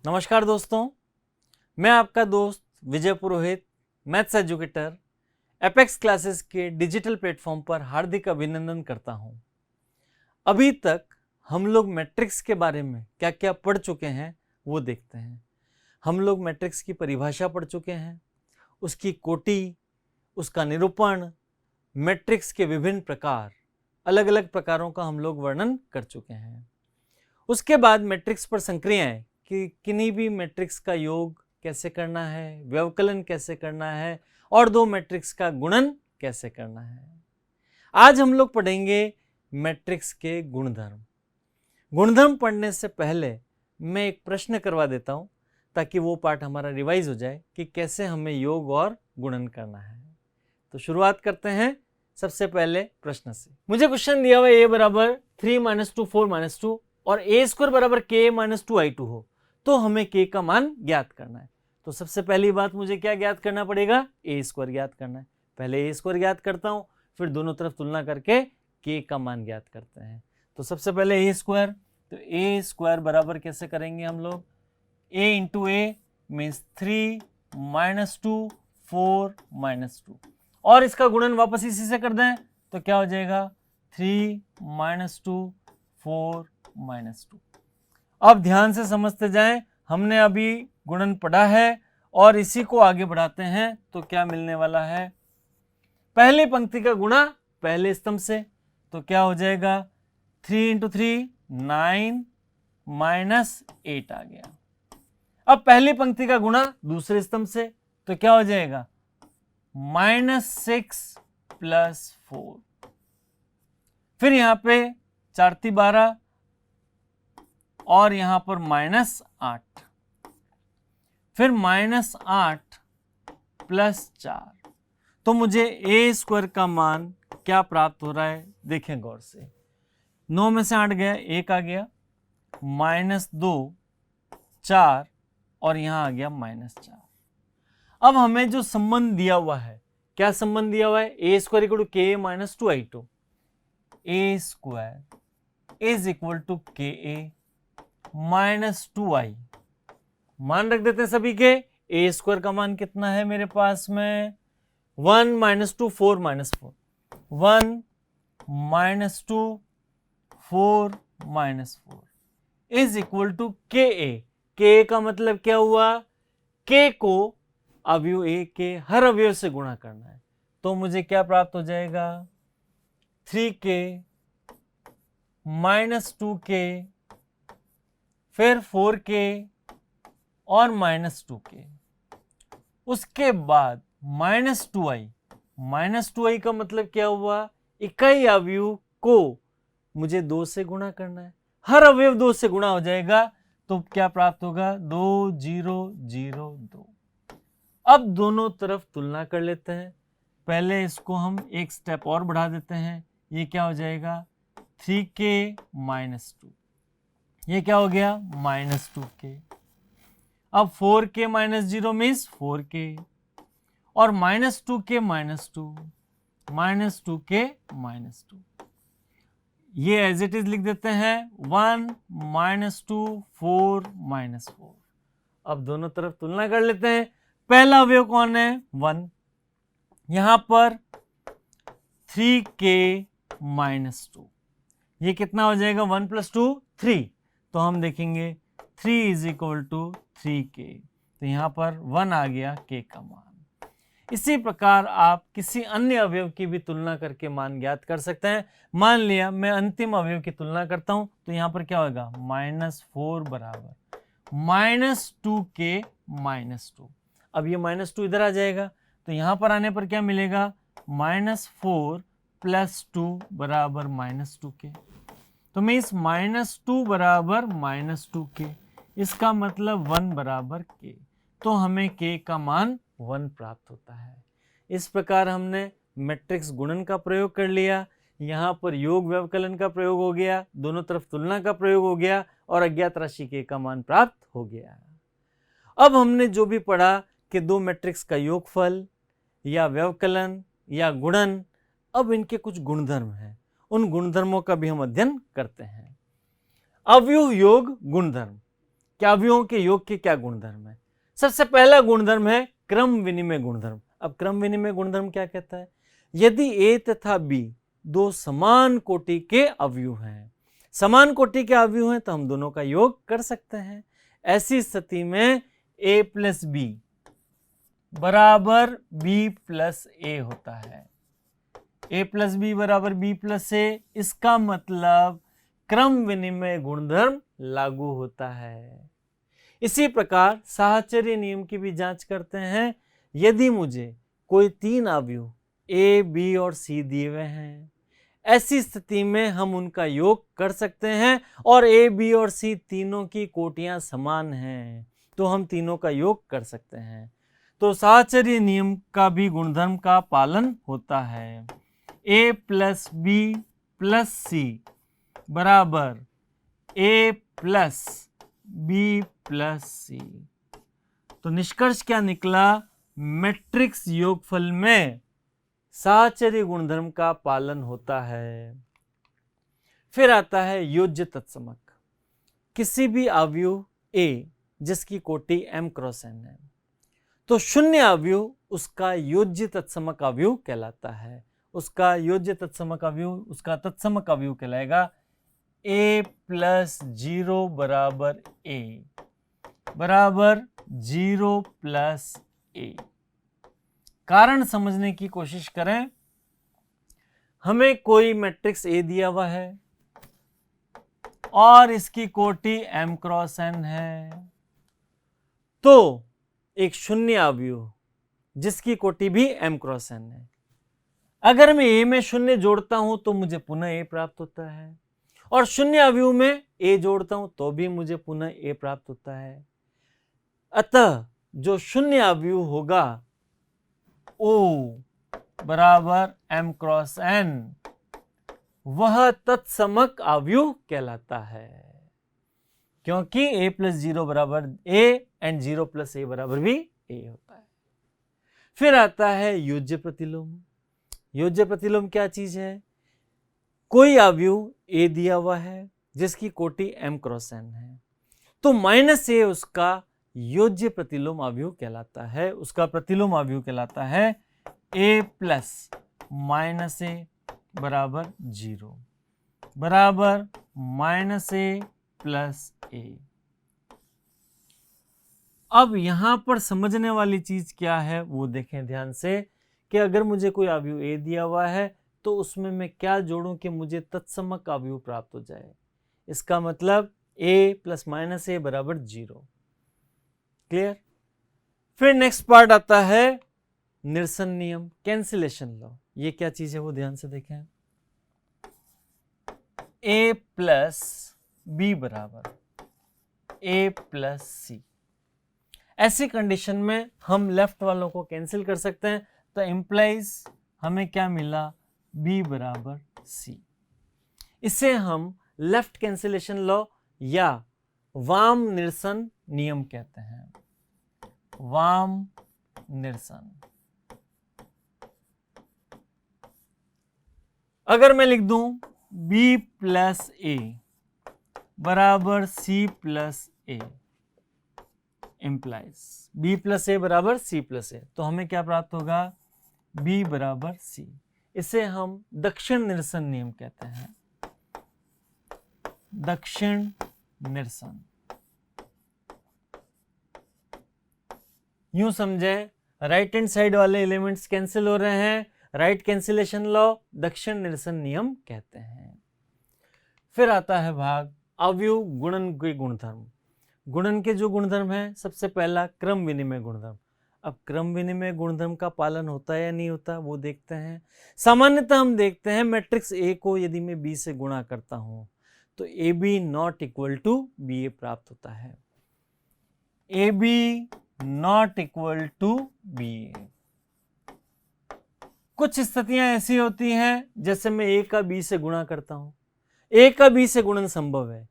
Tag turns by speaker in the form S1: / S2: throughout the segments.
S1: नमस्कार दोस्तों, मैं आपका दोस्त विजय पुरोहित, मैथ्स एजुकेटर, एपेक्स क्लासेस के डिजिटल प्लेटफॉर्म पर हार्दिक अभिनंदन करता हूं। अभी तक हम लोग मैट्रिक्स के बारे में क्या क्या पढ़ चुके हैं वो देखते हैं। हम लोग मैट्रिक्स की परिभाषा पढ़ चुके हैं, उसकी कोटि, उसका निरूपण, मैट्रिक्स के विभिन्न प्रकार, अलग अलग प्रकारों का हम लोग वर्णन कर चुके हैं। उसके बाद मैट्रिक्स पर संक्रियाएं कि किन्हीं भी मैट्रिक्स का योग कैसे करना है, व्यवकलन कैसे करना है और दो मैट्रिक्स का गुणन कैसे करना है। आज हम लोग पढ़ेंगे मैट्रिक्स के गुणधर्म। गुणधर्म पढ़ने से पहले मैं एक प्रश्न करवा देता हूं ताकि वो पार्ट हमारा रिवाइज हो जाए कि कैसे हमें योग और गुणन करना है। तो शुरुआत करते हैं सबसे पहले प्रश्न से। मुझे क्वेश्चन दिया हुआ a बराबर 3 - 2 4 - 2 और a² बराबर k - 2i2 हो तो हमें k का मान ज्ञात करना है। तो सबसे पहली बात मुझे क्या ज्ञात करना पड़ेगा, a² ज्ञात करना है। पहले a² ज्ञात करता हूं, फिर दोनों तरफ तुलना करके k का मान ज्ञात करते हैं। तो सबसे पहले a², तो a² बराबर कैसे करेंगे हम लोग, a इंटू a मीन्स 3 - 2 4 - 2 और इसका गुणन वापस इसी से कर दें तो क्या हो जाएगा 3 - 2 4 - 2। अब ध्यान से समझते जाएं, हमने अभी गुणन पढ़ा है और इसी को आगे बढ़ाते हैं तो क्या मिलने वाला है, पहली पंक्ति का गुणा पहले स्तंभ से तो क्या हो जाएगा 3 × 3 9 -8 आ गया। अब पहली पंक्ति का गुणा दूसरे स्तंभ से तो क्या हो जाएगा -6 + 4, फिर यहां पे 4 × 3 12 और यहां पर -8, फिर -8 + 4। तो मुझे a² का मान क्या प्राप्त हो रहा है, देखें गौर से। 9 में से 8 गया, 1 आ गया, -2 4 और यहां आ गया -4। अब हमें जो संबंध दिया हुआ है, क्या संबंध दिया हुआ है, a² = k - 2i2, a² = ka - 2i। मान रख देते हैं सभी के। a² का मान कितना है मेरे पास में 1 - 2 4 - 4, 1 - 2 4 - 4 = ka। ka का मतलब क्या हुआ, k को अवयव a के हर अवयव से गुणा करना है। तो मुझे क्या प्राप्त हो जाएगा 3k - 2k फिर 4k और -2k। उसके बाद -2i का मतलब क्या हुआ, इकाई अवयव को मुझे 2 से गुणा करना है, हर अवयव 2 से गुणा हो जाएगा तो क्या प्राप्त होगा 2 0 0 2। अब दोनों तरफ तुलना कर लेते हैं। पहले इसको हम एक स्टेप और बढ़ा देते हैं, ये क्या हो जाएगा 3k - 2, ये क्या हो गया -2k। अब 4k - 0 मीन्स 4k और -2k - 2 -2k - 2। ये एज इट इज लिख देते हैं 1 - 2 4 -4। अब दोनों तरफ तुलना कर लेते हैं। पहला अवयव कौन है 1, यहां पर 3k - 2, ये कितना हो जाएगा 1 + 2 3, तो हम देखेंगे 3 = 3k, तो यहां पर 1 आ गया k का मान। इसी प्रकार आप किसी अन्य अवयव की भी तुलना करके मान ज्ञात कर सकते हैं। मान लिया मैं अंतिम अवयव की तुलना करता हूं तो यहां पर क्या होगा -4 बराबर -2k - 2। अब ये -2 इधर आ जाएगा तो यहां पर आने पर क्या मिलेगा -4 + 2 बराबर -2k, तो मीन्स -2 बराबर -2k, इसका मतलब 1 बराबर k, तो हमें k का मान 1 प्राप्त होता है। इस प्रकार हमने मैट्रिक्स गुणन का प्रयोग कर लिया, यहाँ पर योग व्यवकलन का प्रयोग हो गया, दोनों तरफ तुलना का प्रयोग हो गया और अज्ञात राशि k का मान प्राप्त हो गया। अब हमने जो भी पढ़ा कि दो मैट्रिक्स का योगफल या व्यवकलन या गुणन, अब इनके कुछ गुणधर्म हैं, उन गुणधर्मों का भी हम अध्ययन करते हैं। अवयव योग गुणधर्म, कि अवयवों के योग के क्या गुणधर्म है। सबसे पहला गुणधर्म है क्रम विनिमय गुणधर्म। अब क्रम विनिमय गुणधर्म क्या कहता है? यदि ए तथा बी दो समान कोटि के अवयव हैं, समान कोटि के अवयव हैं तो हम दोनों का योग कर सकते हैं। ऐसी स्थिति में ए प्लस बी बराबर बी प्लस ए होता है। ए प्लस बी बराबर बी प्लस ए, इसका मतलब क्रम विनिमय गुणधर्म लागू होता है। इसी प्रकार साहचर्य नियम की भी जांच करते हैं। यदि मुझे कोई तीन अवयव ए बी और सी दिए हुए हैं, ऐसी स्थिति में हम उनका योग कर सकते हैं और ए बी और सी तीनों की कोटियां समान हैं तो हम तीनों का योग कर सकते हैं। तो साहचर्य नियम का भी गुणधर्म का पालन होता है। ए प्लस बी प्लस सी बराबर ए प्लस बी प्लस सी। तो निष्कर्ष क्या निकला? मैट्रिक्स योगफल में साहचर्य गुणधर्म का पालन होता है। फिर आता है योज्य तत्समक। किसी भी अवयव ए जिसकी कोटि m क्रॉस n है तो शून्य अवयव उसका योज्य तत्समक अवयव कहलाता है। उसका योज्य तत्समक अवयव, उसका तत्समक अवयव कहलाएगा a प्लस 0 बराबर a बराबर 0 प्लस a। कारण समझने की कोशिश करें। हमें कोई मैट्रिक्स A दिया हुआ है और इसकी कोटि m क्रॉस n है, तो एक शून्य अवयव जिसकी कोटि भी m क्रॉस n है, अगर मैं A में शून्य जोड़ता हूं तो मुझे पुनः A प्राप्त होता है और शून्य अवयव में A जोड़ता हूं तो भी मुझे पुनः A प्राप्त होता है। अतः जो शून्य अवयव होगा O बराबर m क्रॉस n वह तत्समक अवयव कहलाता है, क्योंकि a प्लस 0 बराबर a एंड 0 प्लस a बराबर भी a होता है। फिर आता है योज्य प्रतिलोम। योज्य प्रतिलोम क्या चीज है? कोई अवयव a दिया हुआ है जिसकी कोटि m क्रॉस n है, तो माइनस a उसका योज्य प्रतिलोम अवयव कहलाता है। उसका प्रतिलोम अवयव कहलाता है a प्लस माइनस a बराबर 0 बराबर माइनस a प्लस a। अब यहां पर समझने वाली चीज क्या है वो देखें ध्यान से, कि अगर मुझे कोई अवयव a दिया हुआ है तो उसमें मैं क्या जोड़ूं कि मुझे तत्समक अवयव प्राप्त हो जाए। इसका मतलब a प्लस माइनस a बराबर 0। क्लियर? फिर नेक्स्ट पार्ट आता है निरसन नियम, कैंसिलेशन लॉ। ये क्या चीज है वो ध्यान से देखें। a प्लस बी बराबर a प्लस सी। ऐसी कंडीशन में हम लेफ्ट वालों को कैंसिल कर सकते हैं, तो इंप्लाइज हमें क्या मिला? b बराबर c। इसे हम लेफ्ट कैंसिलेशन लॉ या वाम निरसन नियम कहते हैं। वाम निरसन। अगर मैं लिख दूं b प्लस a बराबर c plus a implies b plus a बराबर c प्लस a, तो हमें क्या प्राप्त होगा? b बराबर c। इसे हम दक्षिण निरसन नियम कहते हैं। दक्षिण निरसन। यूं समझे, राइट हैंड साइड वाले एलिमेंट्स कैंसिल हो रहे हैं, राइट कैंसिलेशन लॉ दक्षिण निरसन नियम कहते हैं। फिर आता है भाग अवयव गुणन के गुणधर्म। गुणन के जो गुणधर्म है, सबसे पहला क्रम विनिमय गुणधर्म। अब क्रम विनिमय गुणधर्म का पालन होता है या नहीं होता वो देखते हैं। सामान्यतः हम देखते हैं मैट्रिक्स A को यदि मैं B से गुणा करता हूं तो AB not equal to BA प्राप्त होता है। AB not equal to BA। कुछ स्थितियां ऐसी होती हैं जैसे मैं A का B से गुणा करता हूं, A का B से गुणन संभव है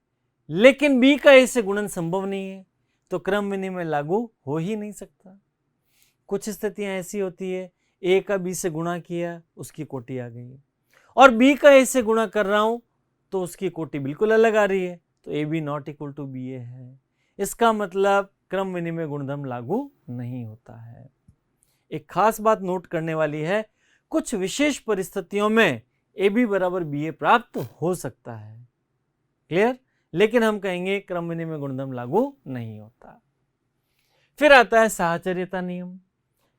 S1: लेकिन B का A से गुणन संभव नहीं है, तो क्रम विनिमय लागू हो ही नहीं सकता। कुछ स्थितियां ऐसी होती है A का B से गुणा किया, उसकी कोटि आ गई, और B का A से गुणा कर रहा हूं तो उसकी कोटि बिल्कुल अलग आ रही है, तो AB not equal to BA है। इसका मतलब क्रम विनिमय गुणधर्म लागू नहीं होता है। एक खास बात नोट करने वाली है, कुछ विशेष परिस्थितियों में ए बी बराबर बी ए प्राप्त हो सकता है, क्लियर, लेकिन हम कहेंगे क्रम विनिमय गुणधर्म लागू नहीं होता। फिर आता है साहचर्यता नियम।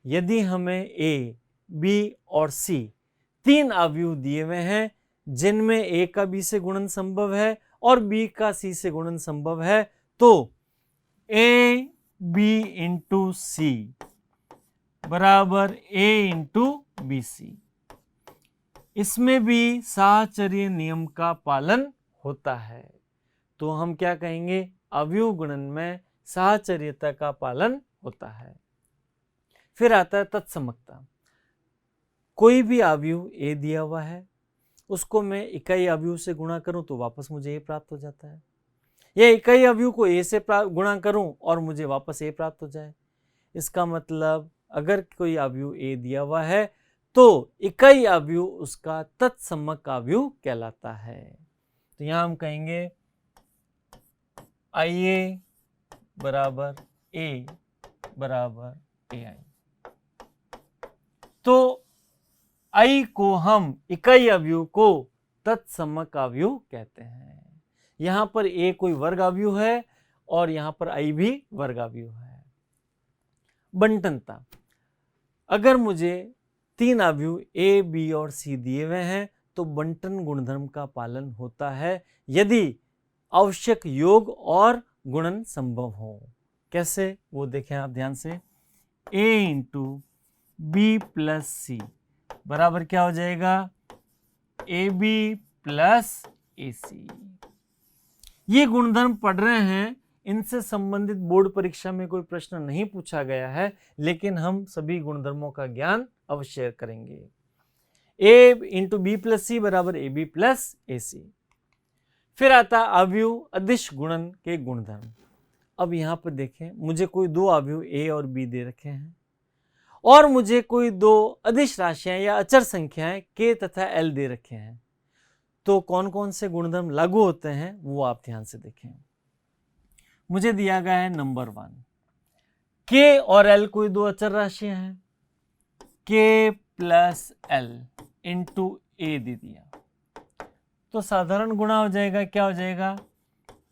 S1: यदि हमें ए, बी और सी तीन अवयव दिए हुए हैं जिनमें ए का बी से गुणन संभव है और बी का सी से गुणन संभव है, तो ए बी इंटू सी बराबर ए इंटू बी सी, इसमें भी साहचर्य नियम का पालन होता है। तो हम क्या कहेंगे, अवयव गुणन में साहचर्यता का पालन होता है। फिर आता है तत्समकता। कोई भी अवयव ए दिया हुआ है, उसको मैं इकाई अवयव से गुणा करूं तो वापस मुझे ए प्राप्त हो जाता है, या इकाई अवयव को ए से गुणा करूं और मुझे वापस ए प्राप्त हो जाए। इसका मतलब अगर कोई अवयव ए दिया हुआ है तो इकाई अवयव उसका तत्समक अवयव कहलाता है। तो यहां हम कहेंगे आई ए बराबर ए बराबर ए आई। तो आई को हम इकाई अवयव को तत्समक अवयव कहते हैं। यहां पर ए कोई वर्ग अवयव है और यहां पर आई भी वर्ग अवयव है। बंटनता, अगर मुझे तीन अवयव ए, बी और सी दिए हुए हैं तो बंटन गुणधर्म का पालन होता है यदि आवश्यक योग और गुणन संभव हो। कैसे, वो देखें आप ध्यान से। ए इंटू बी प्लस सी बराबर क्या हो जाएगा, ए बी प्लस ए सी। ये गुणधर्म पढ़ रहे हैं, इनसे संबंधित बोर्ड परीक्षा में कोई प्रश्न नहीं पूछा गया है, लेकिन हम सभी गुणधर्मों का ज्ञान अवश्य करेंगे। ए इंटू बी प्लस सी बराबर ए बी प्लस ए सी। फिर आता अवयव अदिश गुणन के गुणधर्म। अब यहां पर देखें, मुझे कोई दो अवयव ए और बी दे रखे हैं और मुझे कोई दो अदिश राशियां या अचर संख्याएं के तथा एल दे रखे हैं, तो कौन कौन से गुणधर्म लागू होते हैं वो आप ध्यान से देखें। मुझे दिया गया है नंबर 1, के और एल कोई दो अचर राशियां हैं, के प्लस एल इंटू ए दे दिया, तो साधारण गुणा हो जाएगा, क्या हो जाएगा,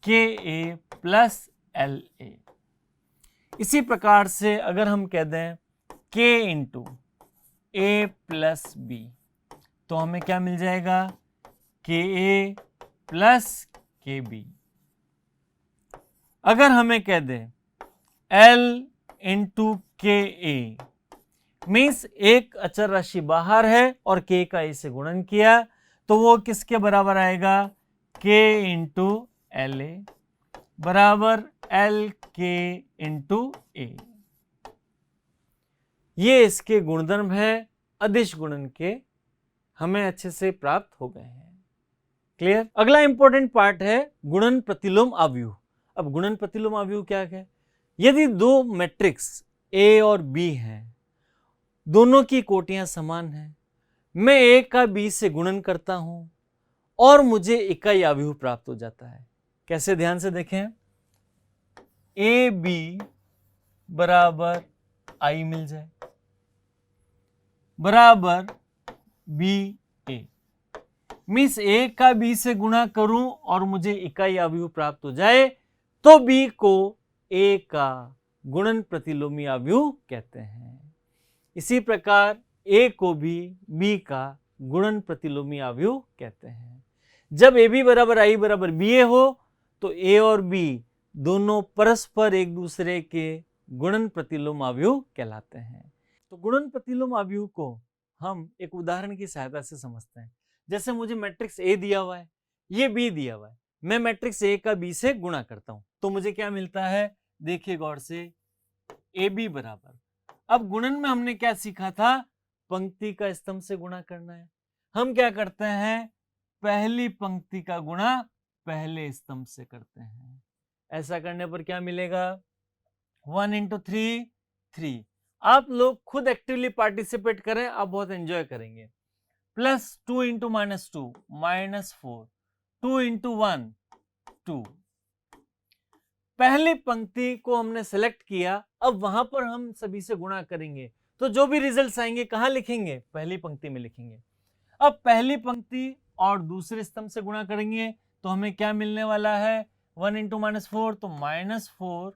S1: के ए प्लस एल ए। इसी प्रकार से अगर हम कह दें के इंटू ए प्लस बी, तो हमें क्या मिल जाएगा, के ए प्लस के बी। अगर हमें कह दें एल इंटू के ए, मीन्स एक अचर राशि बाहर है और के का ए से गुणन किया, तो वो किसके बराबर आएगा, के इंटू एल ए बराबर एल के इंटू ए। ये इसके गुणधर्म है अदिश गुणन के, हमें अच्छे से प्राप्त हो गए हैं। क्लियर। अगला इंपॉर्टेंट पार्ट है गुणन प्रतिलोम अवयव। अब गुणन प्रतिलोम अवयव क्या है, यदि दो मैट्रिक्स ए और बी हैं, दोनों की कोटियां समान हैं, मैं ए का बी से गुणन करता हूं और मुझे इकाई अवयव प्राप्त हो जाता है। कैसे, ध्यान से देखें, ए बी बराबर आई मिल जाए बराबर बी ए, मीन्स ए का बी से गुणा करूं और मुझे इकाई अवयव प्राप्त हो जाए तो बी को ए का गुणन प्रतिलोमी अवयव कहते हैं। इसी प्रकार ए को भी बी का गुणन प्रतिलोमी अवयव कहते हैं। जब ए बी बराबर आई बराबर बी ए हो तो ए और बी दोनों परस्पर एक दूसरे के गुणन प्रतिलोम अवयव कहलाते हैं। तो गुणन प्रतिलोम अवयव को हम एक उदाहरण की सहायता से समझते हैं। जैसे मुझे मैट्रिक्स ए दिया हुआ है, ये बी दिया हुआ है, मैं मैट्रिक्स ए का बी से गुणा करता हूं तो मुझे क्या मिलता है, देखिए गौर से, ए बी बराबर, अब गुणन में हमने क्या सीखा था, पंक्ति का स्तंभ से गुणा करना है। हम क्या करते हैं, पहली पंक्ति का गुणा पहले स्तंभ से करते हैं। ऐसा करने पर क्या मिलेगा, 1 इंटू 3 3। आप लोग खुद एक्टिवली पार्टिसिपेट करें, आप बहुत एंजॉय करेंगे। प्लस 2 इंटू -2 -4, 2 इंटू 1 2, पहली पंक्ति को हमने सेलेक्ट किया, अब वहां पर हम सभी से गुणा करेंगे, तो जो भी रिजल्ट्स आएंगे कहां लिखेंगे? पहली पंक्ति में लिखेंगे। अब पहली पंक्ति और दूसरे स्तंभ से गुणा करेंगे तो हमें क्या मिलने वाला है? 1 इंटू -4, तो -4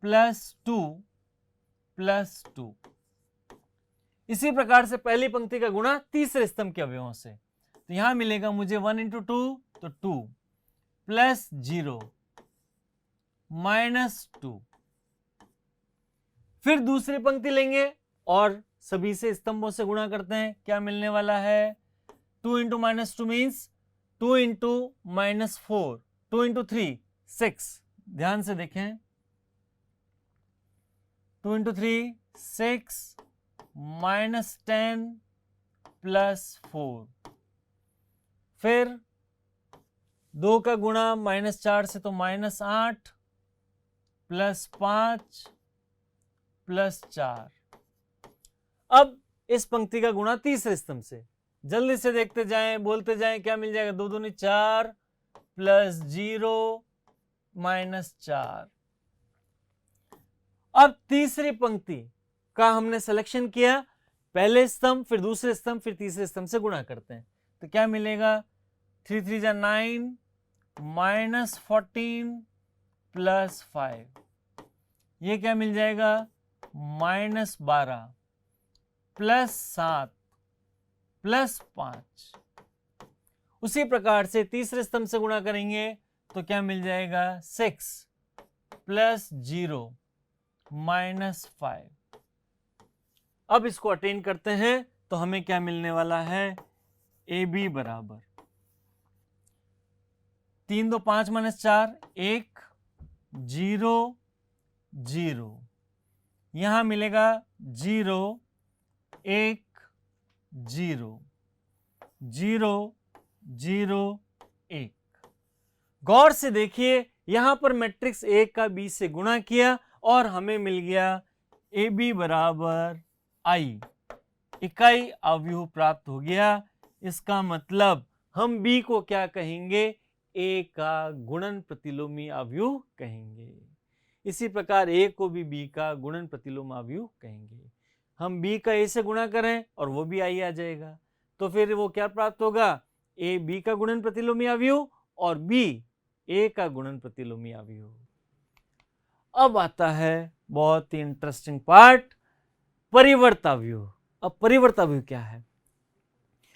S1: प्लस 2 प्लस 2। इसी प्रकार से पहली पंक्ति का गुणा तीसरे स्तंभ के अवयवों से, तो यहां मिलेगा मुझे 1 इंटू 2, तो 2 प्लस 0 -2। फिर दूसरी पंक्ति लेंगे और सभी से स्तंभों से गुणा करते हैं, क्या मिलने वाला है? 2 इंटू -2 मीन्स 2 इंटू -4, 2 इंटू 3 6। ध्यान से देखें, 2 इंटू 3 6 -10 प्लस 4। फिर 2 का गुणा -4 से, तो -8 प्लस 5 प्लस 4। अब इस पंक्ति का गुणा तीसरे स्तंभ से, जल्दी से देखते जाएं, बोलते जाएं, क्या मिल जाएगा? 2 दूनी 4 प्लस 0 -4। अब तीसरी पंक्ति का हमने सिलेक्शन किया, पहले स्तंभ, फिर दूसरे स्तंभ, फिर तीसरे स्तंभ से गुणा करते हैं, तो क्या मिलेगा? 3 3 जा 9 -14 प्लस 5। ये क्या मिल जाएगा? -12 प्लस 7 प्लस 5। उसी प्रकार से तीसरे स्तंभ से गुणा करेंगे तो क्या मिल जाएगा? 6 प्लस 0 -5। अब इसको अटेन करते हैं तो हमें क्या मिलने वाला है? AB बराबर 3 2 5 -4 1 0 0। यहां मिलेगा 0 1 0 0 0 1। गौर से देखिए, यहां पर मैट्रिक्स A का B से गुणा किया और हमें मिल गया AB बराबर I, इकाई अवयव प्राप्त हो गया। इसका मतलब हम B को क्या कहेंगे? A का गुणन प्रतिलोमी अवयव कहेंगे। इसी प्रकार A को भी B का गुणन प्रतिलोम अवयव कहेंगे। हम B का A से गुणा करें और वो भी I आ जाएगा, तो फिर वो क्या प्राप्त होगा? A B का गुणन प्रतिलोमी अवयव और B A का गुणन प्रतिलोमी अवयव। अब आता है बहुत ही इंटरेस्टिंग पार्ट, परिवर्त अवयव। अब परिवर्त अवयव क्या है?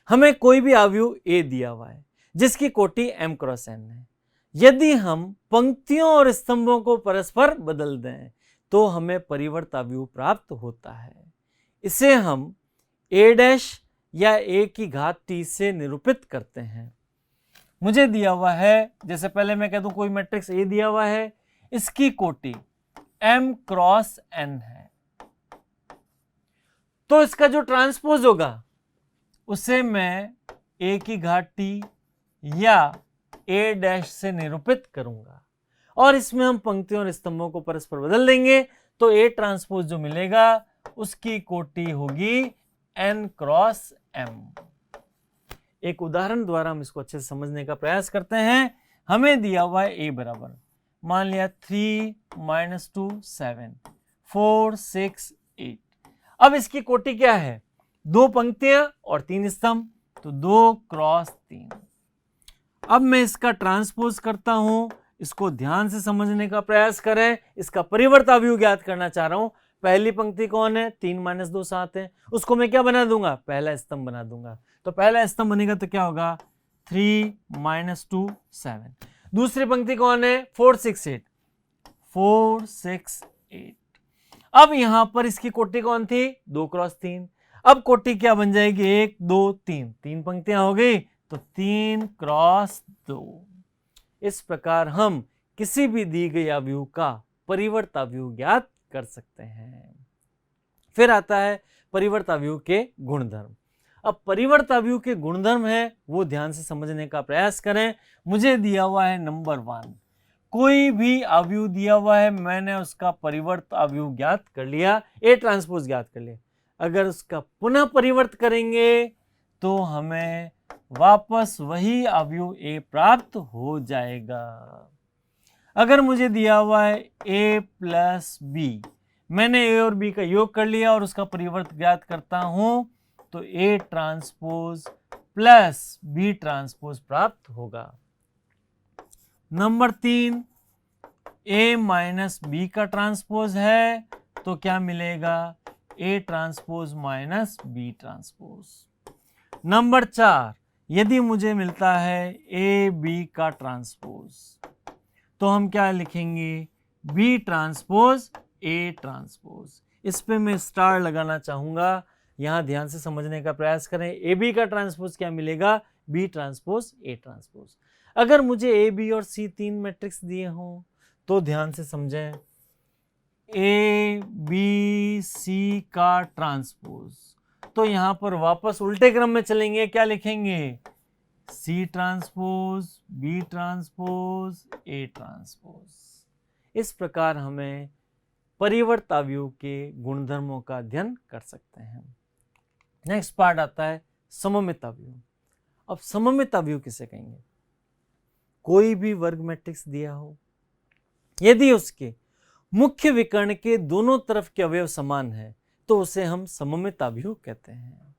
S1: हमें कोई भी अवयव A दिया हुआ है जिसकी कोटि m क्रॉस n है। यदि हम पंक्तियों और स्तंभों को परस्पर बदल दें तो हमें परिवर्त अवयव प्राप्त होता है। इसे हम a डैश या a की घात t से निरूपित करते हैं। मुझे दिया हुआ है, जैसे पहले मैं कह दूं कोई मैट्रिक्स A दिया हुआ है, इसकी कोटि m क्रॉस n है, तो इसका जो ट्रांसपोज होगा उसे मैं a की घात t या a डैश से निरूपित करूंगा और इसमें हम पंक्तियों और स्तंभों को परस्पर बदल देंगे तो a ट्रांसपोज जो मिलेगा उसकी कोटि होगी n क्रॉस m। एक उदाहरण द्वारा हम इसको अच्छे से समझने का प्रयास करते हैं। हमें दिया हुआ है a बराबर, मान लिया 3 -2 7 4 6 8। अब इसकी कोटि क्या है? 2 पंक्तियां और 3 स्तंभ, तो 2 क्रॉस 3। अब मैं इसका ट्रांसपोज करता हूं, इसको ध्यान से समझने का प्रयास करें। इसका परिवर्त अवयव ज्ञात करना चाह रहा हूं। पहली पंक्ति कौन है? 3 - 2 7 है, उसको मैं क्या बना दूंगा? पहला स्तंभ बना दूंगा। तो पहला स्तंभ बनेगा तो क्या होगा? 3 - 2 7। दूसरी पंक्ति कौन है? 4 6 8 4 6 8। अब यहां पर इसकी कोटि कौन थी? 2 क्रॉस 3। अब कोटि क्या बन जाएगी? 1 2 3, 3 पंक्तियां हो गई तो 3 क्रॉस 2। इस प्रकार हम किसी भी दी गई अवयव का परिवर्त अवयव ज्ञात कर सकते हैं। फिर आता है परिवर्त अवयव के गुणधर्म। अब परिवर्त अवयव के गुणधर्म है वो ध्यान से समझने का प्रयास करें। मुझे दिया हुआ है नंबर 1, कोई भी अवयव दिया हुआ है, मैंने उसका परिवर्त अवयव ज्ञात कर लिया, ए ट्रांसपोज ज्ञात कर लिया। अगर उसका पुनः परिवर्त करेंगे तो हमें वापस वही अवयव ए प्राप्त हो जाएगा। अगर मुझे दिया हुआ है a प्लस बी, मैंने a और b का योग कर लिया और उसका परिवर्त ज्ञात करता हूं तो a transpose plus b transpose प्राप्त होगा। नंबर 3, a माइनस बी का ट्रांसपोज है तो क्या मिलेगा, a transpose minus B transpose. Number 4, यदि मुझे मिलता है a b का ट्रांसपोज तो हम क्या लिखेंगे, b ट्रांसपोज a ट्रांसपोज। इस पे मैं स्टार लगाना चाहूंगा, यहां ध्यान से समझने का प्रयास करें। ए बी का ट्रांसपोज क्या मिलेगा, बी ट्रांसपोज ए ट्रांसपोज। अगर मुझे ए बी और सी 3 मैट्रिक्स दिए हों तो ध्यान से समझें, ए बी सी का ट्रांसपोज, तो यहां पर वापस उल्टे क्रम में चलेंगे, क्या लिखेंगे, C transpose B transpose A transpose. इस प्रकार हमें परिवर्त अवयव के गुणधर्मों का अध्ययन कर सकते हैं। नेक्स्ट पार्ट आता है सममित अवयव। अब सममित अवयव किसे कहेंगे, कोई भी वर्ग मैट्रिक्स दिया हो, यदि उसके मुख्य विकर्ण के दोनों तरफ के अवयव समान है तो उसे हम सममित अवयव कहते हैं।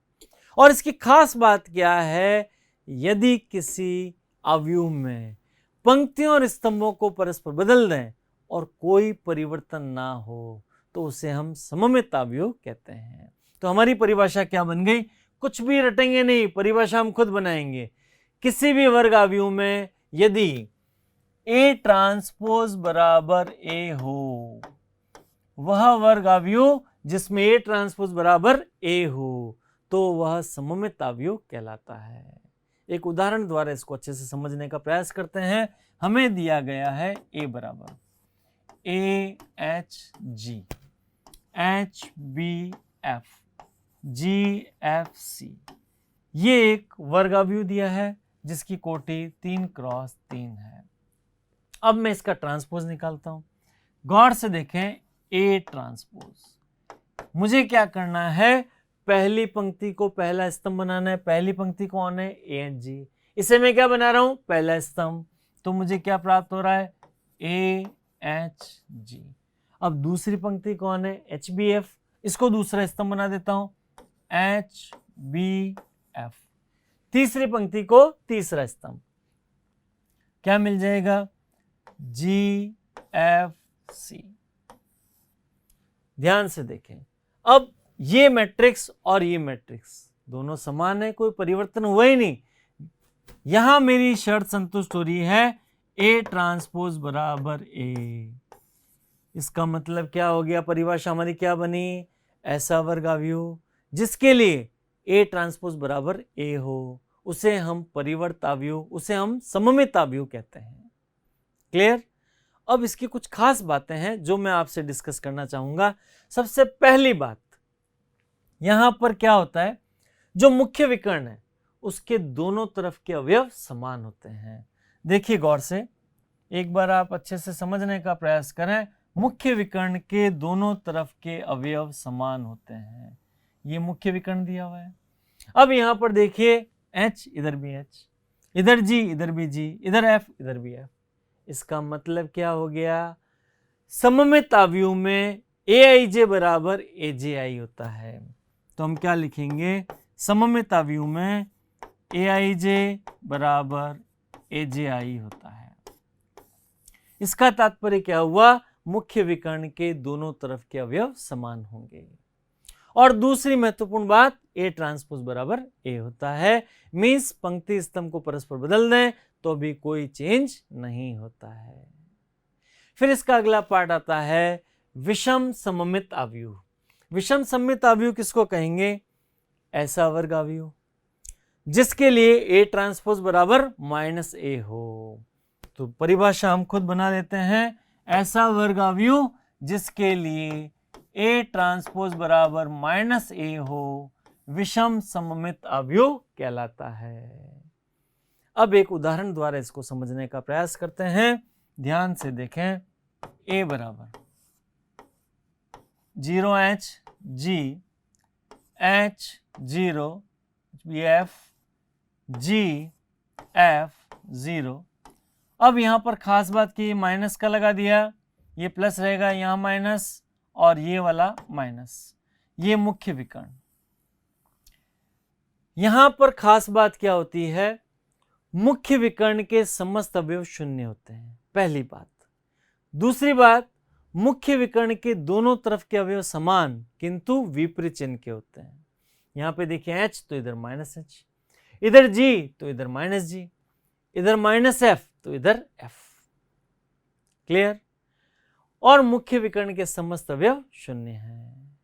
S1: और इसकी खास बात क्या है, यदि किसी अवयव में पंक्तियों और स्तंभों को परस्पर बदल दें और कोई परिवर्तन ना हो तो उसे हम सममित अवयव कहते हैं। तो हमारी परिभाषा क्या बन गई, कुछ भी रटेंगे नहीं, परिभाषा हम खुद बनाएंगे। किसी भी वर्ग अवयव में यदि A ट्रांसपोज बराबर A हो, वह वर्ग अवयव जिसमें A ट्रांसपोज बराबर A हो तो वह सममित अवयव कहलाता है। एक उदाहरण द्वारा इसको अच्छे से समझने का प्रयास करते हैं। हमें दिया गया है A बराबर AHG HBF GFC, ये एक वर्ग अवयव दिया है जिसकी कोटि 3 क्रॉस 3 है। अब मैं इसका ट्रांसपोज निकालता हूं, गौर से देखें, A ट्रांसपोज, मुझे क्या करना है, पहली पंक्ति को पहला स्तंभ बनाना है। पहली पंक्ति कौन है, A एंड G, इसे मैं क्या बना रहा हूं, पहला स्तंभ, तो मुझे क्या प्राप्त हो रहा है, AHG। अब दूसरी पंक्ति कौन है, HBF, इसको दूसरा स्तंभ बना देता हूं, HBF। तीसरी पंक्ति को तीसरा स्तंभ, क्या मिल जाएगा, GFC। ध्यान से देखें, अब ये मैट्रिक्स और ये मैट्रिक्स दोनों समान है, कोई परिवर्तन हुआ ही नहीं। यहां मेरी शर्त संतुष्ट हो रही है, A ट्रांसपोज बराबर A। इसका मतलब क्या हो गया, परिभाषा हमारी क्या बनी, ऐसा वर्ग अवयव जिसके लिए A ट्रांसपोज बराबर A हो उसे हम परिवर्त अवयव, उसे हम सममित अवयव कहते हैं। क्लियर। अब इसकी कुछ खास बातें हैं जो मैं आपसे डिस्कस करना चाहूंगा। सबसे पहली बात, यहां पर क्या होता है, जो मुख्य विकर्ण है उसके दोनों तरफ के अवयव समान होते हैं। देखिए गौर से, एक बार आप अच्छे से समझने का प्रयास करें। मुख्य विकर्ण के दोनों तरफ के अवयव समान होते हैं, ये मुख्य विकर्ण दिया हुआ है। अब यहां पर देखिए, H इधर भी H, इधर G इधर भी G, इधर F इधर भी F। इसका मतलब क्या हो गया, सममित अवयव में AIJ बराबर AJI होता है। तो हम क्या लिखेंगे, सममित अवयव में AIJ बराबर AJI होता है। इसका तात्पर्य क्या हुआ, मुख्य विकर्ण के दोनों तरफ के अवयव समान होंगे। और दूसरी महत्वपूर्ण बात, A ट्रांसपोज बराबर A होता है, मींस पंक्ति स्तंभ को परस्पर बदल दें तो भी कोई चेंज नहीं होता है। फिर इसका अगला पार्ट आता है विषम सममित अवयव। विषम सममित अवयव किसको कहेंगे, ऐसा वर्ग अवयव जिसके लिए A ट्रांसपोज बराबर -A हो। तो परिभाषा हम खुद बना लेते हैं, ऐसा वर्ग अवयव जिसके लिए A ट्रांसपोज बराबर -A हो विषम सममित अवयव कहलाता है। अब एक उदाहरण द्वारा इसको समझने का प्रयास करते हैं। ध्यान से देखें, A बराबर 0HG H0 F G F 0 अब यहाँ पर खास बात की माइनस का लगा दिया, ये प्लस रहेगा, यहाँ माइनस और ये वाला माइनस, ये मुख्य विकर्ण। यहां पर खास बात क्या होती है, मुख्य विकर्ण के समस्त अवयव शून्य होते हैं, पहली बात। दूसरी बात, मुख्य विकर्ण के दोनों तरफ के अवयव समान किंतु विपरीत चिन्ह के होते हैं। यहां पे देखिए h तो इधर माइनस h, इधर g तो इधर माइनस g, इधर माइनस f तो इधर f। क्लियर? और मुख्य विकर्ण के समस्त अवयव शून्य हैं।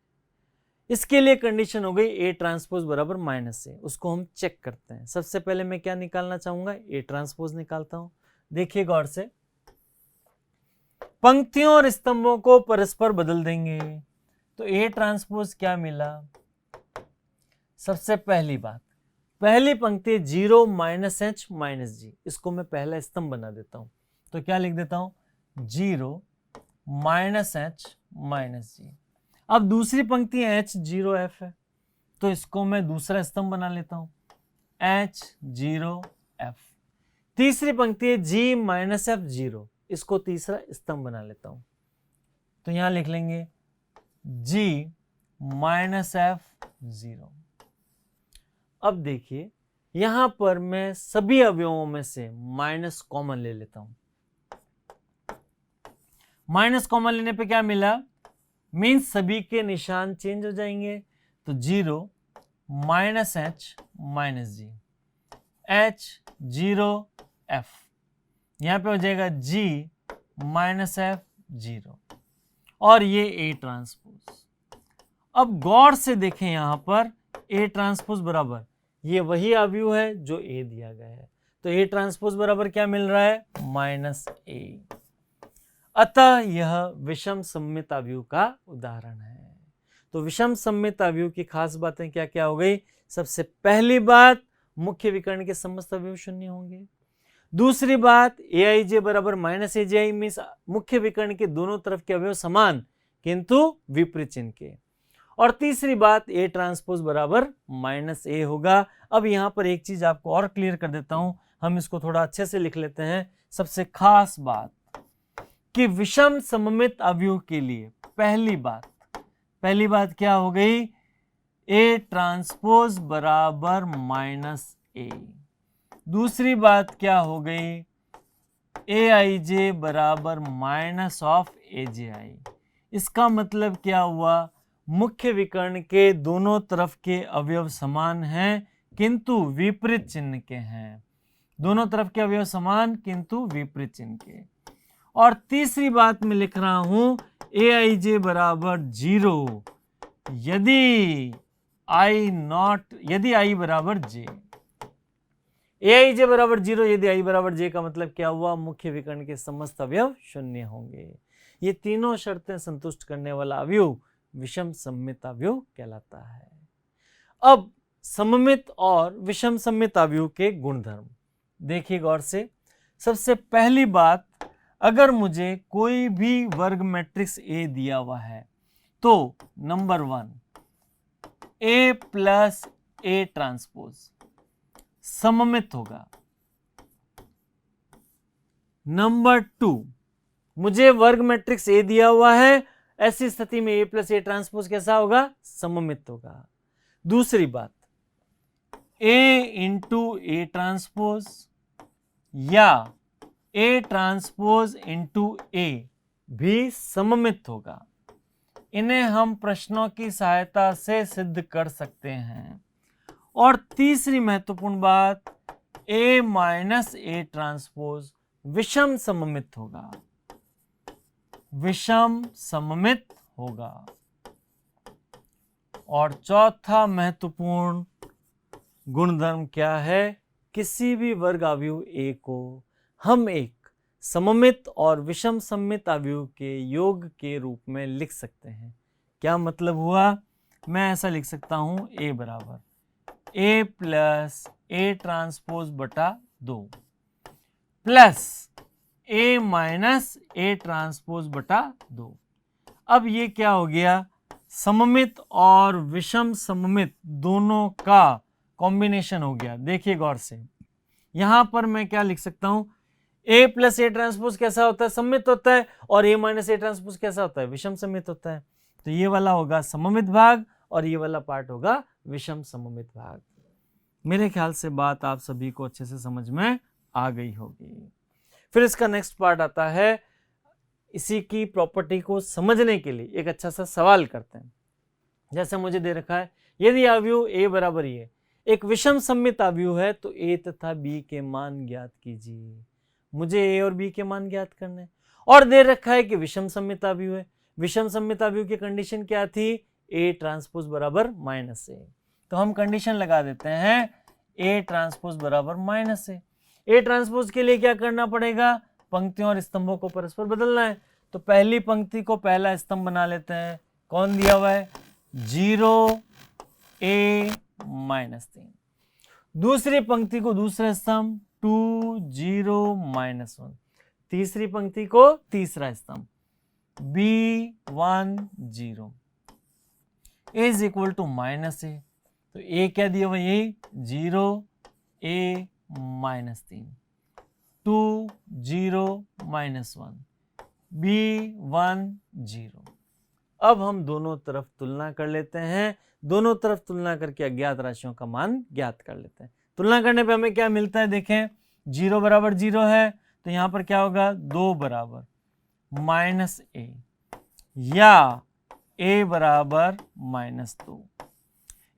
S1: इसके लिए कंडीशन हो गई A ट्रांसपोज बराबर माइनस ए। उसको हम चेक करते हैं। सबसे पहले मैं क्या निकालना चाहूंगा, A ट्रांसपोज निकालता हूं। देखिए गौर से, पंक्तियों और स्तंभों को परस्पर बदल देंगे तो A ट्रांसपोज क्या मिला। सबसे पहली बात, पहली पंक्ति 0 माइनस एच माइनस जी, इसको मैं पहला स्तंभ बना देता हूं। तो क्या लिख देता हूं, 0 माइनस एच माइनस जी। अब दूसरी पंक्ति H0F है तो इसको मैं दूसरा स्तंभ बना लेता हूं, H0F। तीसरी पंक्ति है G माइनस एफ 0, इसको तीसरा स्तंभ बना लेता हूं। तो यहां लिख लेंगे G माइनस एफ 0। अब देखिए यहां पर मैं सभी अवयवों में से माइनस कॉमन ले लेता हूं। माइनस कॉमन लेने पे क्या मिला, मीन्स सभी के निशान चेंज हो जाएंगे। तो 0 माइनस एच माइनस जी, H0F, यहां पे हो जाएगा G माइनस एफ 0 और ये A ट्रांसपोज। अब गौर से देखें यहां पर A ट्रांसपोज बराबर ये वही अवयव है जो A दिया गया है, तो A ट्रांसपोज बराबर क्या मिल रहा है, माइनस A। अतः यह विषम सममित अवयव का उदाहरण है। तो विषम सममित अवयव की खास बातें क्या क्या हो गई। सबसे पहली बात, मुख्य विकर्ण के समस्त अवयव शून्य होंगे। दूसरी बात, Aij बराबर माइनस AJ मीन्स मुख्य विकर्ण के दोनों तरफ के अवयव समान किंतु विपरीत चिन्ह के। और तीसरी बात, A ट्रांसपोज बराबर माइनस A होगा। अब यहां पर एक चीज आपको और क्लियर कर देता हूं, हम इसको थोड़ा अच्छे से लिख लेते हैं। सबसे खास बात कि विषम सममित अवयव के लिए पहली बात क्या हो गई, A ट्रांसपोज बराबर माइनस A। दूसरी बात क्या हो गई, Aij बराबर माइनस ऑफ AJI। इसका मतलब क्या हुआ, मुख्य विकर्ण के दोनों तरफ के अवयव समान हैं किंतु विपरीत चिन्ह के हैं। दोनों तरफ के अवयव समान किंतु विपरीत चिन्ह के। और तीसरी बात मैं लिख रहा हूं, Aij बराबर 0 यदि I बराबर J। Aij बराबर 0 यदि I बराबर J का मतलब क्या हुआ, मुख्य विकर्ण के समस्त अवयव शून्य होंगे। ये तीनों शर्तें संतुष्ट करने वाला अवयव विषम सममित अवयव कहलाता है। अब सममित और विषम सममित अवयव के गुणधर्म देखिए गौर से। सबसे पहली बात, अगर मुझे कोई भी वर्ग मैट्रिक्स A दिया हुआ है तो number 1 A plus A transpose सममित होगा। नंबर 2, मुझे वर्ग मैट्रिक्स A दिया हुआ है, ऐसी स्थिति में A प्लस A ट्रांसपोज कैसा होगा, सममित होगा। दूसरी बात, A इंटू A ट्रांसपोज या A ट्रांसपोज इंटू A भी सममित होगा। इन्हें हम प्रश्नों की सहायता से सिद्ध कर सकते हैं। और तीसरी महत्वपूर्ण बात, A माइनस A ट्रांसपोज विषम सममित होगा, विषम सममित होगा। और चौथा महत्वपूर्ण गुणधर्म क्या है, किसी भी वर्ग अवयव A को हम एक सममित और विषम सममित अवयव के योग के रूप में लिख सकते हैं। क्या मतलब हुआ, मैं ऐसा लिख सकता हूं, A बराबर A प्लस A ट्रांसपोज बटा 2 plus A minus A transpose बटा 2। अब ये क्या हो गया, सममित और विषम सममित दोनों का कॉम्बिनेशन हो गया। देखिए गौर से, यहां पर मैं क्या लिख सकता हूं, ए प्लस ए ट्रांसपोज कैसा होता है? सममित होता है। और ए माइनस ए ट्रांसपोज कैसा होता है? विषम सममित होता है। तो ये वाला होगा सममित भाग और ये वाला पार्ट होगा विषम सममित भाग। मेरे ख्याल से बात आप सभी को अच्छे से समझ में आ गई होगी। फिर इसका नेक्स्ट पार्ट आता है, इसी की प्रॉपर्टी को समझने के लिए एक अच्छा सा सवाल करते हैं। जैसे मुझे दे रखा है, यदि अवयव ए बराबर ये एक विषम सममित अवयव है तो ए तथा बी के मान ज्ञात कीजिए। मुझे ए और बी के मान ज्ञात करने हैं। और दे रखा है कि विषम सममित अवयव है। विषम सममित अवयव की कंडीशन क्या थी? ए ट्रांसपोज बराबर माइनस ए। तो हम कंडीशन लगा देते हैं ए ट्रांसपोज बराबर माइनस ए। ए ट्रांसपोज के लिए क्या करना पड़ेगा? पंक्तियों और स्तंभों को परस्पर बदलना है। तो पहली पंक्ति को पहला स्तंभ बना लेते हैं। कौन दिया हुआ है? 0 a -3। दूसरी पंक्ति को दूसरा स्तंभ 2 0 -1। तीसरी पंक्ति को तीसरा स्तंभ b 1 0 is equal to -a। तो a क्या दिया हुआ? यही 0 a -3 2 0 -1 b 1 0। अब हम दोनों तरफ तुलना कर लेते हैं। दोनों तरफ तुलना करके अज्ञात राशियों का मान ज्ञात कर लेते हैं। तुलना करने पे हमें क्या मिलता है? देखें, 0 बराबर 0 है तो यहां पर क्या होगा? 2 बराबर -a या a बराबर -2।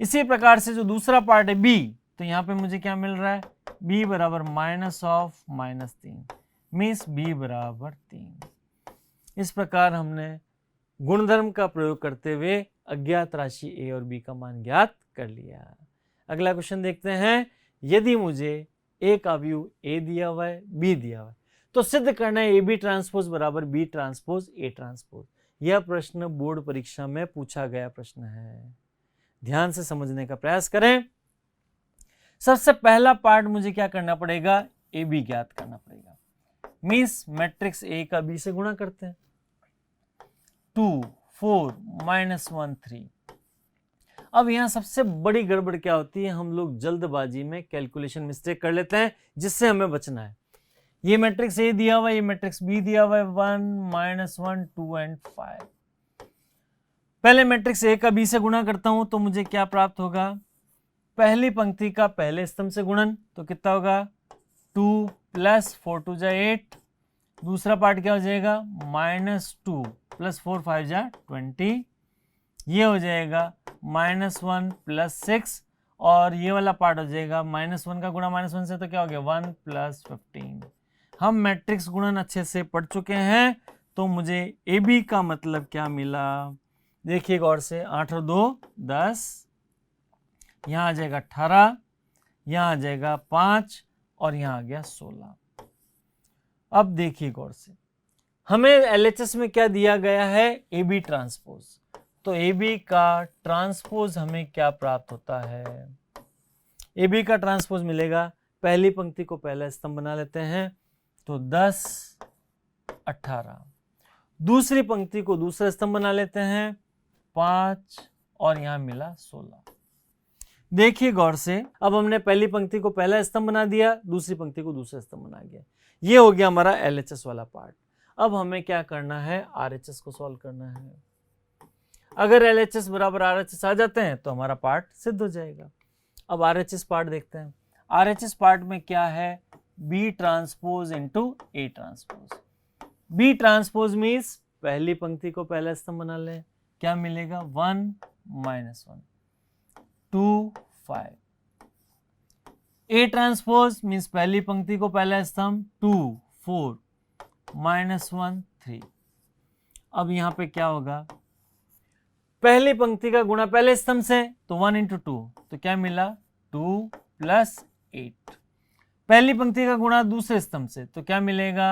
S1: इसी प्रकार से जो दूसरा पार्ट है b, तो यहां पे मुझे क्या मिल रहा है? b बराबर -3 मीन्स b बराबर 3। इस प्रकार हमने गुणधर्म का प्रयोग करते हुए अज्ञात राशि a और b का मान ज्ञात कर लिया। अगला क्वेश्चन देखते हैं। यदि मुझे एक अवयव a दिया हुआ है, b दिया हुआ है, तो सिद्ध करना है ab ट्रांसपोज बराबर b ट्रांसपोज a ट्रांसपोज। यह प्रश्न बोर्ड परीक्षा में पूछा गया प्रश्न है। ध्यान से समझने का प्रयास करें। सबसे पहला पार्ट मुझे क्या करना पड़ेगा? ab ज्ञात करना पड़ेगा। मीन्स मैट्रिक्स a का b से गुणा करते हैं। 2 4 -1 3। अब यहां सबसे बड़ी गड़बड़ क्या होती है? हम लोग जल्दबाजी में कैलकुलेशन मिस्टेक कर लेते हैं, जिससे हमें बचना है। ये मैट्रिक्स ए दिया हुआ है, ये मैट्रिक्स बी दिया हुआ है, 1 -1 2 एंड 5। पहले मैट्रिक्स ए का बी से गुणा करता हूं तो मुझे क्या प्राप्त होगा? पहली पंक्ति का पहले स्तंभ से गुणन, तो कितना होगा? 2 + 4 2 8। दूसरा पार्ट क्या हो जाएगा? -2 + 4 5 20। ये हो जाएगा -1 + 6 और ये वाला पार्ट हो जाएगा -1 का गुणा -1 से, तो क्या हो गया? 1 + 15। हम मैट्रिक्स गुणन अच्छे से पढ़ चुके हैं, तो मुझे ए बी का मतलब क्या मिला? देखिए गौर से, 8 और 2 10, यहाँ आ जाएगा 18, यहाँ आ जाएगा 5 और यहाँ आ गया 16। अब देखिए गौर से, हमें एलएचएस में क्या दिया गया है? A B transpose. तो ए बी का ट्रांसपोज हमें क्या प्राप्त होता है? ए बी का ट्रांसपोज मिलेगा, पहली पंक्ति को पहला स्तंभ बना लेते हैं, तो 10 18। दूसरी पंक्ति को दूसरा स्तंभ बना लेते हैं, 5 और यहां मिला 16। देखिए गौर से, अब हमने पहली पंक्ति को पहला स्तंभ बना दिया, दूसरी पंक्ति को दूसरा स्तंभ बना दिया। ये हो गया हमारा एलएचएस वाला पार्ट। अब हमें क्या करना है? आरएचएस को सॉल्व करना है। अगर एलएचएस बराबर आरएचएस आ जाते हैं तो हमारा पार्ट सिद्ध हो जाएगा। अब आरएचएस पार्ट देखते हैं। आरएचएस पार्ट में क्या है? B transpose into A transpose. B transpose means पहली पंक्ति को पहला स्तंभ बना लें, क्या मिलेगा? 1 -1 2 5। ए ट्रांसपोज मीन्स पहली पंक्ति को पहला स्तंभ, 2 4 -1 3। अब यहां पे क्या होगा? पहली पंक्ति का गुणा पहले स्तंभ से, तो 1 × 2, तो क्या मिला? 2 + 8। पहली पंक्ति का गुणा दूसरे स्तंभ से, तो क्या मिलेगा?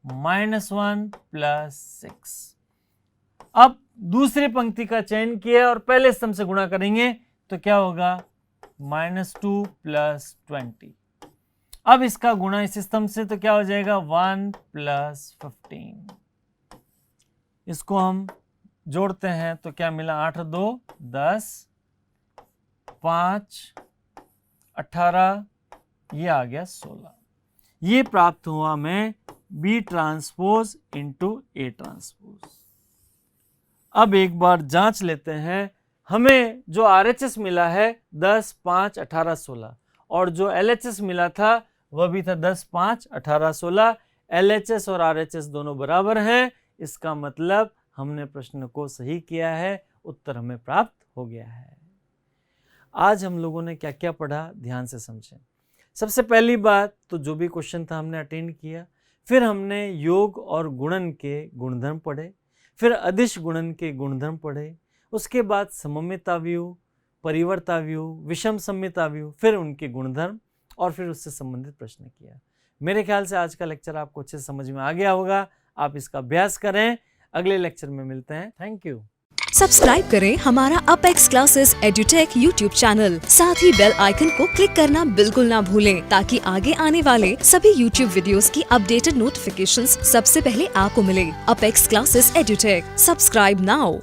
S1: -1 + 6। अब दूसरी पंक्ति का चयन किया और पहले स्तंभ से गुणा करेंगे, तो क्या होगा? -2 + 20। अब इसका गुणा इस स्तंभ से, तो क्या हो जाएगा? 1 + 15। इसको हम जोड़ते हैं तो क्या मिला? 8 और 2 10, 5 18, ये आ गया 16। ये प्राप्त हुआ में B transpose into A transpose. अब एक बार जांच लेते हैं, हमें जो RHS मिला है 10, 5, 18, 16 और जो LHS मिला था वह भी था 10, 5, 18, 16। LHS और RHS दोनों बराबर हैं, इसका मतलब हमने प्रश्न को सही किया है, उत्तर हमें प्राप्त हो गया है। आज हम लोगों ने क्या क्या पढ़ा, ध्यान से समझें। सबसे पहली बात तो जो भी क्वेश्चन था हमने अटेंड किया, फिर हमने योग और गुणन के गुणधर्म पढ़े, फिर अदिश गुणन के गुणधर्म पढ़े, उसके बाद सममिताव्यूह, परिवर्ताव्यूह, विषम सममिताव्यूह, फिर उनके गुणधर्म और फिर उससे संबंधित प्रश्न किया। मेरे ख्याल से आज का लेक्चर आपको अच्छे से समझ में आ गया होगा। आप इसका अभ्यास करें, अगले लेक्चर में मिलते हैं। Thank you.
S2: सब्सक्राइब करें हमारा apex classes edutech YouTube channel, साथ ही बेल आइकन को क्लिक करना बिल्कुल ना भूलें ताकि आगे आने वाले सभी यूट्यूब वीडियोस की अपडेटेड नोटिफिकेशंस सबसे पहले आपको मिले। Apex classes edutech, subscribe now.